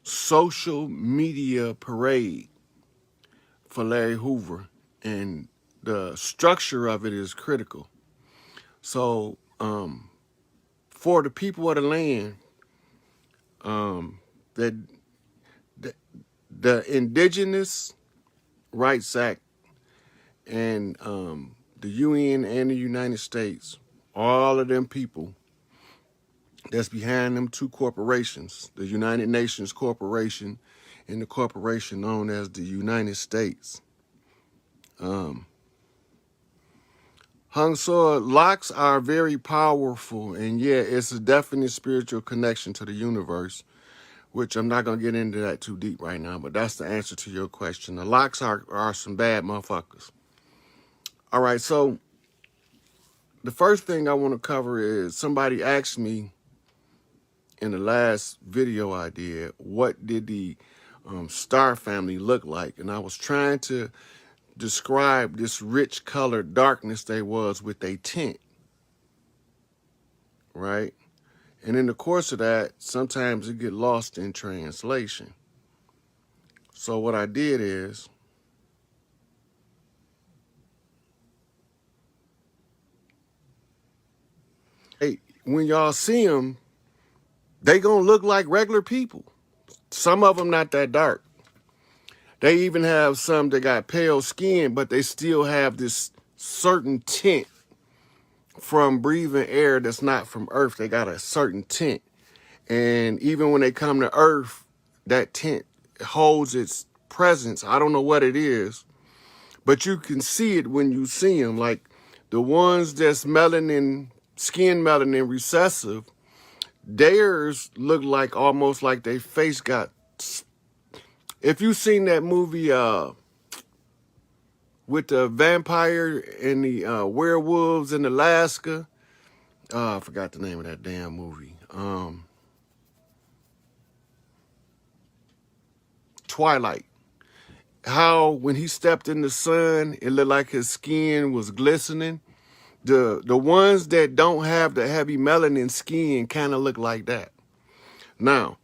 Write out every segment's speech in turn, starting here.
social media parade for Larry Hoover, and the structure of it is critical. So for the people of the land, that the Indigenous Rights Act and the UN and the United States, all of them people that's behind them two corporations, the United Nations Corporation and the corporation known as the United States. Hung Sword, locks are very powerful, and yeah, it's a definite spiritual connection to the universe, which I'm not going to get into that too deep right now, but that's the answer to your question. The locks are some bad motherfuckers. All right, so the first thing I want to cover is somebody asked me in the last video I did, what did the Star family look like? And I was trying to describe this rich colored darkness they was with a tint, right? And in the course of that, sometimes it get lost in translation. So what I did is, hey, when y'all see them, they gonna look like regular people. Some of them not that dark. They even have some that got pale skin, but they still have this certain tint from breathing air that's not from Earth. They got a certain tint. And even when they come to Earth, that tint holds its presence. I don't know what it is, but you can see it when you see them. Like the ones that's melanin, skin melanin recessive, theirs look like almost like their face got... If you've seen that movie with the vampire and the werewolves in Alaska, I forgot the name of that damn movie. Twilight. How when he stepped in the sun, it looked like his skin was glistening. The ones that don't have the heavy melanin skin kind of look like that. Now,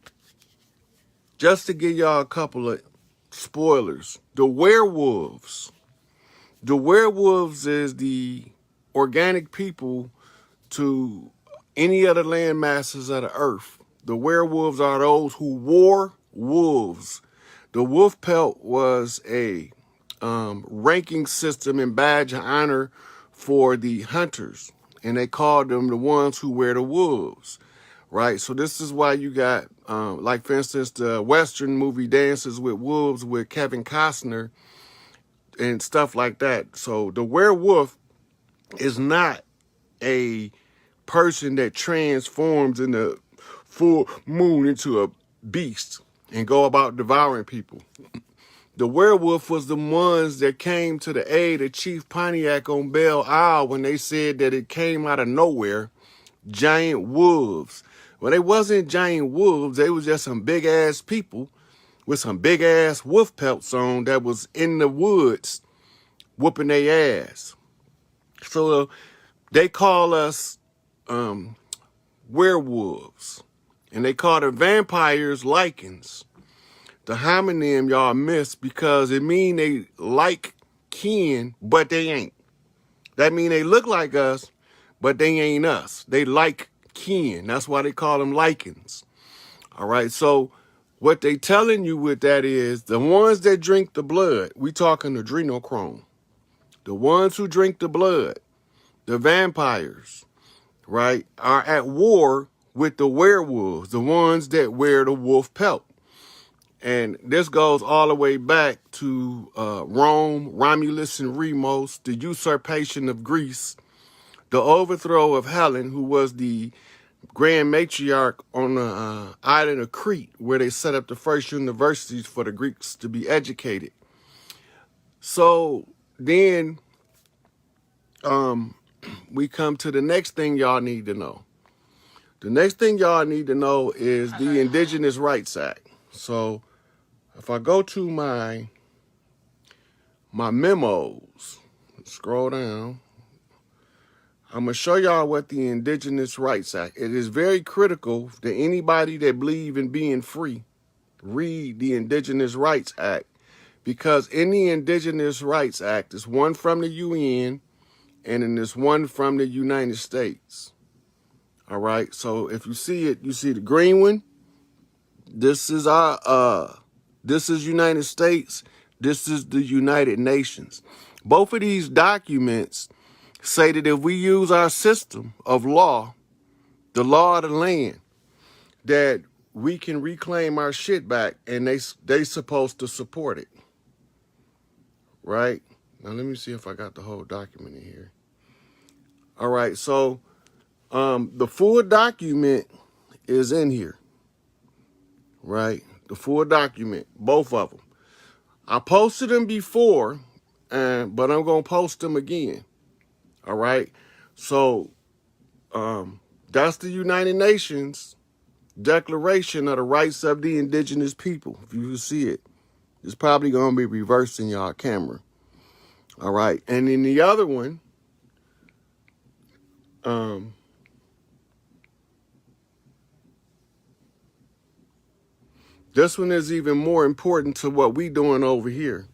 just to give y'all a couple of spoilers, the werewolves is the organic people to any other land masses of the earth. The werewolves are those who wore wolves. The wolf pelt was a ranking system and badge of honor for the hunters, and they called them the ones who wear the wolves, right? So this is why you got, like for instance, the Western movie Dances with Wolves with Kevin Costner and stuff like that. So the werewolf is not a person that transforms in the full moon into a beast and go about devouring people. The werewolf was the ones that came to the aid of Chief Pontiac on Belle Isle when they said that it came out of nowhere, giant wolves. Well, they wasn't giant wolves. They was just some big-ass people with some big-ass wolf pelts on that was in the woods whooping their ass. So they call us werewolves, and they call the vampires lichens. The homonym y'all miss because it mean they like kin, but they ain't. That mean they look like us, but they ain't us. They like kin. That's why they call them lichens. All right, so what they telling you with that is the ones that drink the blood, we talking adrenochrome. The ones who drink the blood, the vampires, right, are at war with the werewolves, the ones that wear the wolf pelt. And this goes all the way back to Rome, Romulus and Remus, the usurpation of Greece, the overthrow of Helen, who was the grand matriarch on the island of Crete, where they set up the first universities for the Greeks to be educated. So then we come to the next thing y'all need to know. The next thing y'all need to know is the Indigenous Rights Act. So if I go to my memos, scroll down, I'm going to show y'all what the Indigenous Rights Act. It is very critical to anybody that believe in being free read the Indigenous Rights Act, because in the Indigenous Rights Act, there's one from the UN and then there's one from the United States. All right. So if you see it, you see the green one. This is this is United States. This is the United Nations. Both of these documents say that if we use our system of law, the law of the land, that we can reclaim our shit back, and they supposed to support it. Right? Now let me see if I got the whole document in here. All right, so the full document is in here. Right? The full document, both of them. I posted them before, but I'm going to post them again. All right? So that's the United Nations Declaration of the Rights of the Indigenous People. If you see it, it's probably going to be reversed in y'all camera. All right. And in the other one, this one is even more important to what we doing over here.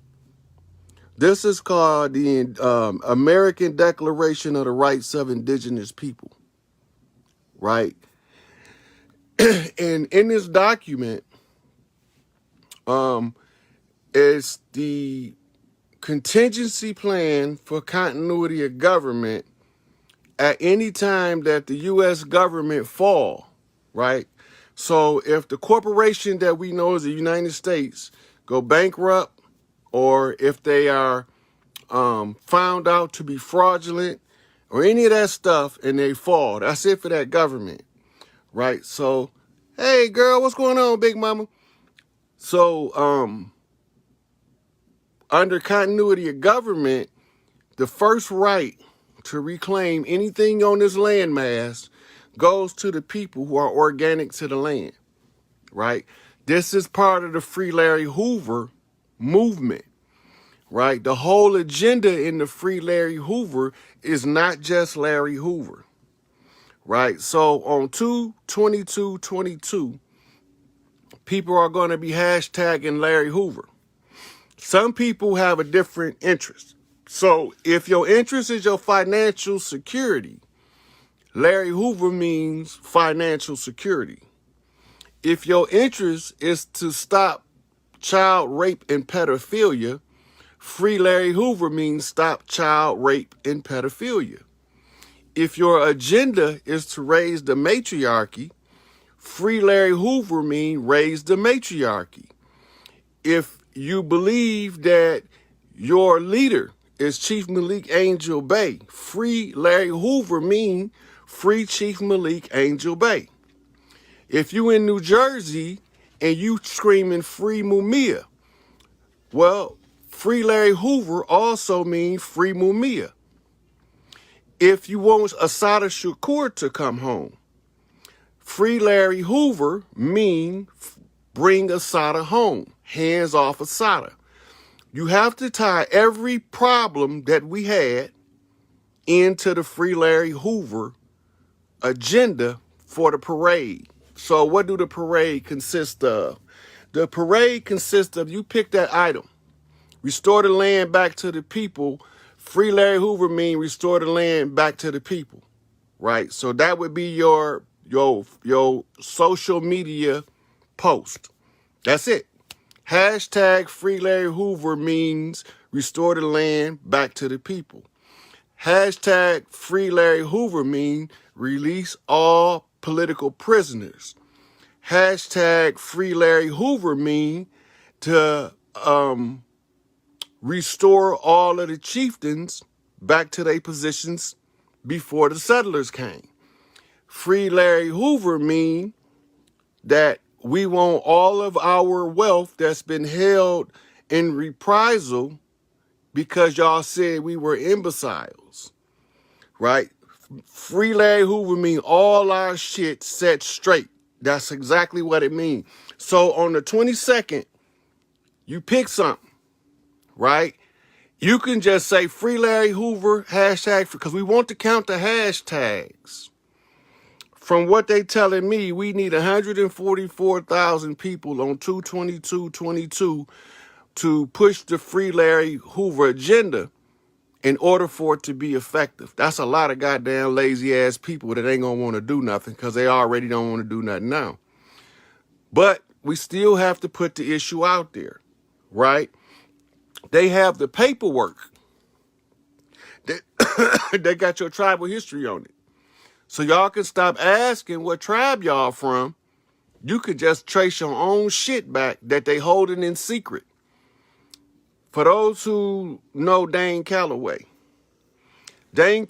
This is called the American Declaration of the Rights of Indigenous People. Right? And in this document, it's the contingency plan for continuity of government at any time that the U.S. government fall, right? So if the corporation that we know as the United States go bankrupt, or if they are found out to be fraudulent or any of that stuff and they fall, that's it for that government, right? So, hey, girl, what's going on, big mama? So, under continuity of government, the first right to reclaim anything on this landmass goes to the people who are organic to the land, right? This is part of the Free Larry Hoover movement, right? The whole agenda in the Free Larry Hoover is not just Larry Hoover, right? So on 2/22/22, people are going to be hashtagging Larry Hoover. Some people have a different interest. So if your interest is your financial security, Larry Hoover means financial security. If your interest is to stop child rape and pedophilia, Free Larry Hoover means stop child rape and pedophilia. If your agenda is to raise the matriarchy, Free Larry Hoover means raise the matriarchy. If you believe that your leader is Chief Malik Angel Bay, Free Larry Hoover mean free Chief Malik Angel Bay. If you in New Jersey and you screaming free Mumia, well, Free Larry Hoover also means free Mumia. If you want Assata Shakur to come home, Free Larry Hoover mean bring Assata home, hands off Assata. You have to tie every problem that we had into the Free Larry Hoover agenda for the parade. So what do the parade consist of? The parade consists of, you pick that item, restore the land back to the people. Free Larry Hoover mean restore the land back to the people, right? So that would be your social media post. That's it. Hashtag Free Larry Hoover means restore the land back to the people. Hashtag Free Larry Hoover means release all political prisoners. Hashtag Free Larry Hoover mean to restore all of the chieftains back to their positions before the settlers came. Free Larry Hoover mean that we want all of our wealth that's been held in reprisal because y'all said we were imbeciles, right? Free Larry Hoover mean all our shit set straight. That's exactly what it means. So on the 22nd, you pick something, right? You can just say Free Larry Hoover, hashtag, because we want to count the hashtags. from what they telling me, we need 144,000 people on 2/22/22 to push the Free Larry Hoover agenda in order for it to be effective. That's a lot of goddamn lazy ass people that ain't gonna want to do nothing because they already don't want to do nothing now. But we still have to put the issue out there, right? They have the paperwork. They got your tribal history on it. So y'all can stop asking what tribe y'all from. You could just trace your own shit back that they holding in secret. For those who know Dane Calloway would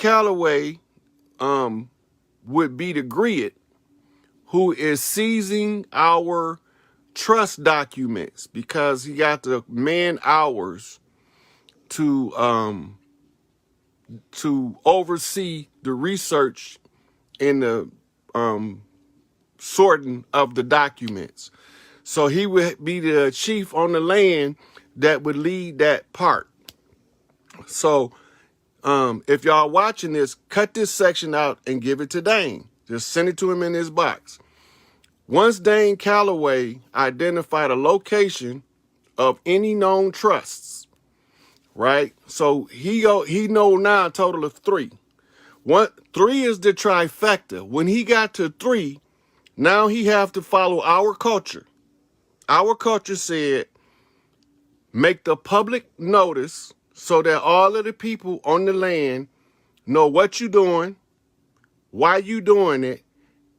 be the griot who is seizing our trust documents because he got the man hours to oversee the research and the sorting of the documents. So he would be the chief on the land that would lead that part. So if y'all watching this, cut this section out and give it to Dane. Just send it to him in his box. Once Dane Calloway identified a location of any known trusts, right? So he know now a total of 3. 3 is the trifecta. When he got to 3, now he have to follow our culture. Our culture said, make the public notice so that all of the people on the land know what you're doing, why you doing it,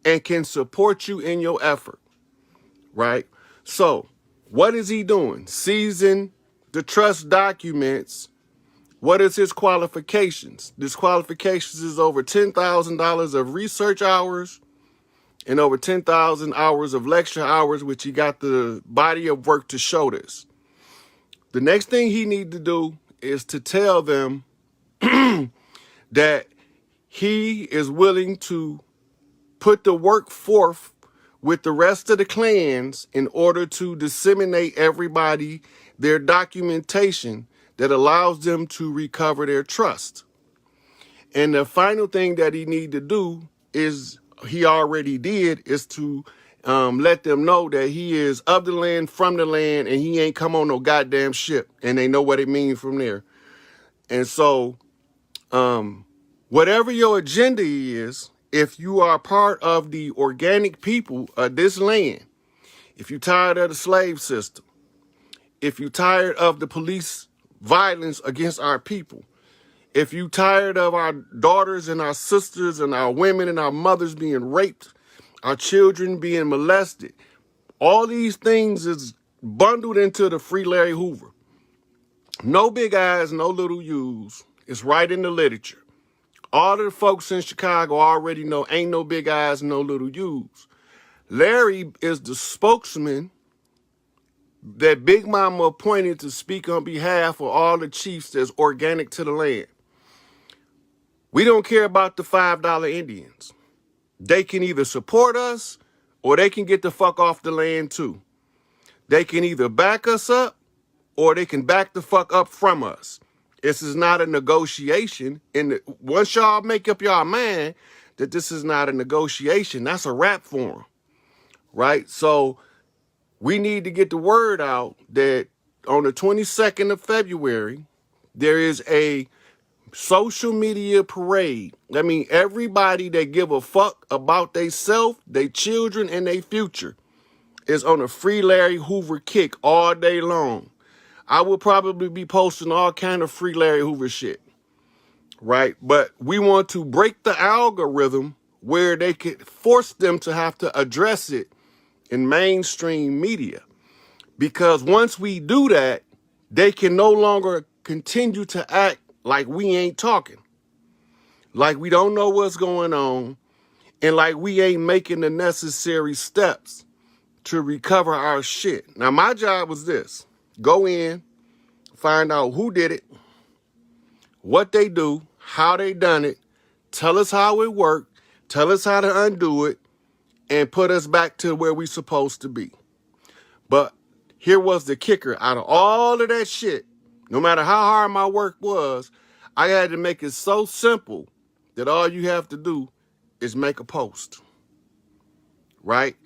and can support you in your effort, right? So what is he doing? Seizing the trust documents. What is his qualifications? His qualifications is over $10,000 of research hours and over 10,000 hours of lecture hours, which he got the body of work to show this. The next thing he need to do is to tell them that he is willing to put the work forth with the rest of the clans in order to disseminate everybody their documentation that allows them to recover their trust. And the final thing that he need to do is, he already did, is to let them know that he is of the land, from the land, and he ain't come on no goddamn ship, and they know what it means from there. And so whatever your agenda is, if you are part of the organic people of this land, if you're tired of the slave system, if you're tired of the police violence against our people, if you're tired of our daughters and our sisters and our women and our mothers being raped, our children being molested, all these things is bundled into the Free Larry Hoover. No big I's, no little U's. It's right in the literature. All of the folks in Chicago already know ain't no big I's, no little U's. Larry is the spokesman that Big Mama appointed to speak on behalf of all the chiefs that's organic to the land. We don't care about the $5 Indians. They can either support us or they can get the fuck off the land too. They can either back us up or they can back the fuck up from us. This is not a negotiation. And once y'all make up y'all mind that this is not a negotiation, that's a wrap for them, right? So we need to get the word out that on the 22nd of February, there is a social media parade. I mean, everybody that give a fuck about they self, they children, and their future is on a Free Larry Hoover kick all day long. I will probably be posting all kind of Free Larry Hoover shit, right? But we want to break the algorithm where they could force them to have to address it in mainstream media. Because once we do that, they can no longer continue to act like we ain't talking, like we don't know what's going on, and like we ain't making the necessary steps to recover our shit. Now, my job was this: go in, find out who did it, what they do, how they done it, tell us how it worked, tell us how to undo it, and put us back to where we supposed to be. But here was the kicker. Out of all of that shit, no matter how hard my work was, I had to make it so simple that all you have to do is make a post. right?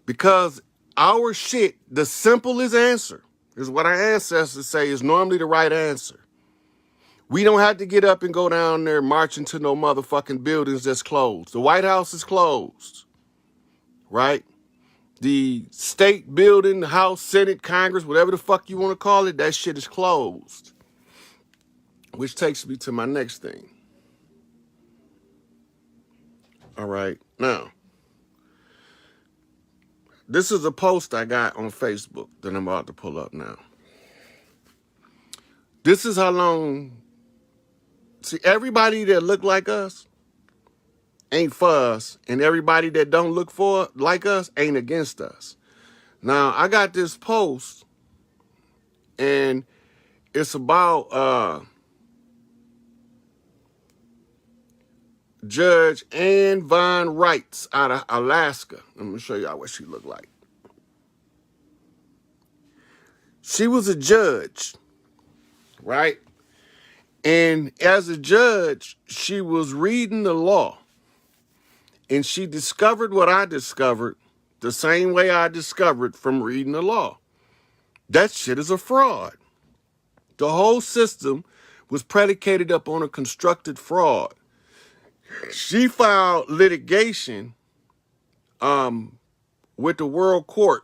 Because our shit, the simplest answer, is what our ancestors say is normally the right answer. We don't have to get up and go down there marching to no motherfucking buildings that's closed. The White House is closed, right? The state building, the House, Senate, Congress, whatever the fuck you want to call it, that shit is closed. Which takes me to my next thing. All right, now, this is a post I got on Facebook that I'm about to pull up now. This is how long, see, everybody that look like us ain't for us, and everybody that don't look for like us ain't against us. Now, I got this post, and it's about Judge Ann Von Reitz out of Alaska. I'm going to show y'all what she looked like. She was a judge, right? And as a judge, she was reading the law. And she discovered what I discovered the same way I discovered from reading the law. That shit is a fraud. The whole system was predicated upon a constructed fraud. She filed litigation with the World Court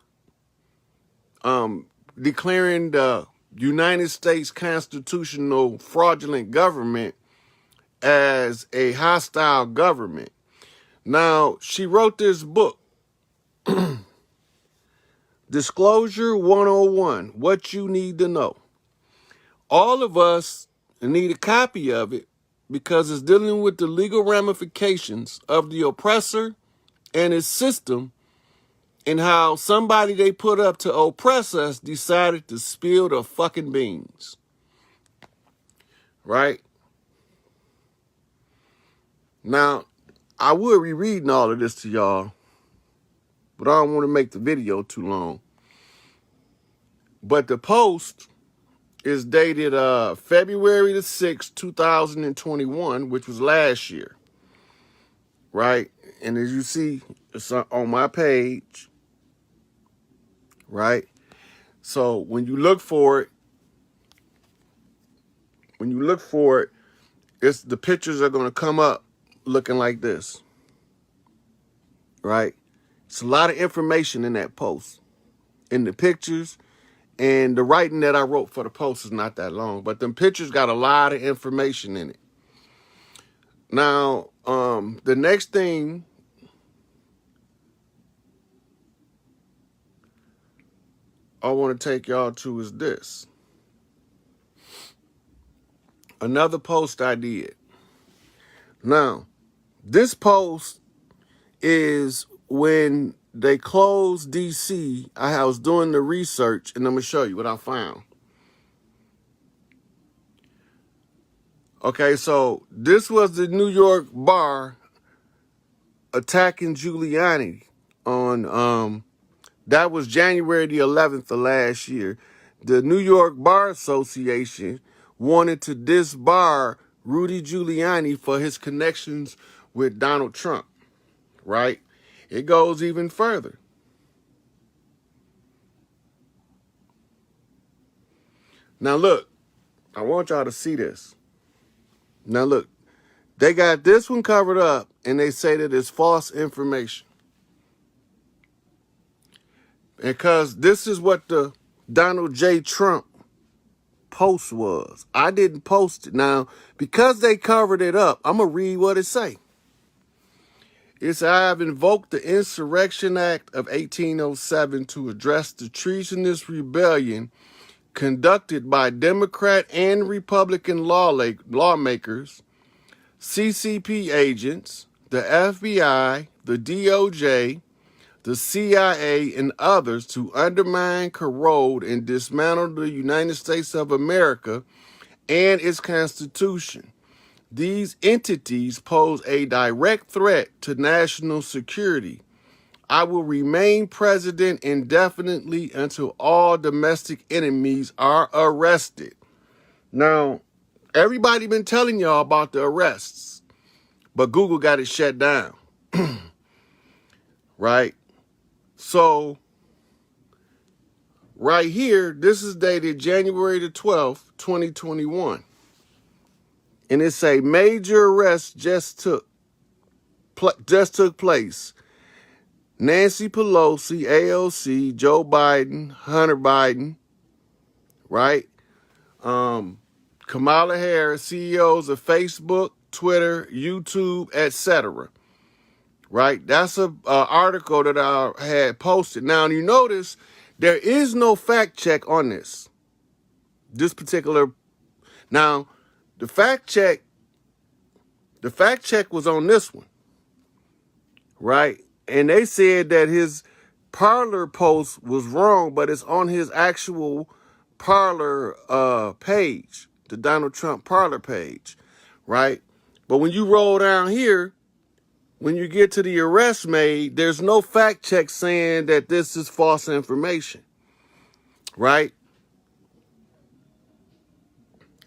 declaring the United States constitutional fraudulent government as a hostile government. Now, she wrote this book, Disclosure 101, What You Need to Know. All of us need a copy of it because it's dealing with the legal ramifications of the oppressor and his system and how somebody they put up to oppress us decided to spill the fucking beans. Right? Now, I would be reading all of this to y'all, but I don't want to make the video too long. But the post is dated February the 6th, 2021, which was last year. Right? And as you see, it's on my page. Right? So when you look for it, it's the pictures are going to come up looking like this. Right? It's a lot of information in that post. In the pictures, and the writing that I wrote for the post is not that long, but them pictures got a lot of information in it. Now, the next thing I want to take y'all to is this. Another post I did. Now, this post is when they closed D.C. I was doing the research, and I'm going to show you what I found. Okay, so this was the New York bar attacking Giuliani on, that was January the 11th of last year. The New York Bar Association wanted to disbar Rudy Giuliani for his connections with Donald Trump, right? It goes even further. Now look, I want y'all to see this. Now look, they got this one covered up and they say that it's false information. Because this is what the Donald J. Trump post was. I didn't post it. Now, because they covered it up, I'm going to read what it say. It's, I have invoked the Insurrection Act of 1807 to address the treasonous rebellion conducted by Democrat and Republican lawmakers, CCP agents, the FBI, the DOJ, the CIA, and others to undermine, corrode, and dismantle the United States of America and its Constitution. These entities pose a direct threat to national security. I will remain president indefinitely until all domestic enemies are arrested. Now, everybody been telling y'all about the arrests, but Google got it shut down. right? So right here, this is dated January the 12th, 2021. And it say major arrest just took place. Nancy Pelosi, AOC, Joe Biden, Hunter Biden, right? Kamala Harris, CEOs of Facebook, Twitter, YouTube, etc. Right? That's a article that I had posted. Now, you notice there is no fact check on this. This particular. Now, the fact check was on this one, right? And they said that his Parler post was wrong, but it's on his actual Parler page, the Donald Trump Parler page, right? But when you roll down here, when you get to the arrest made, there's no fact check saying that this is false information, right?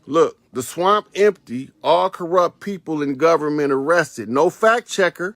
Look, the swamp empty, all corrupt people in government arrested. No fact checker.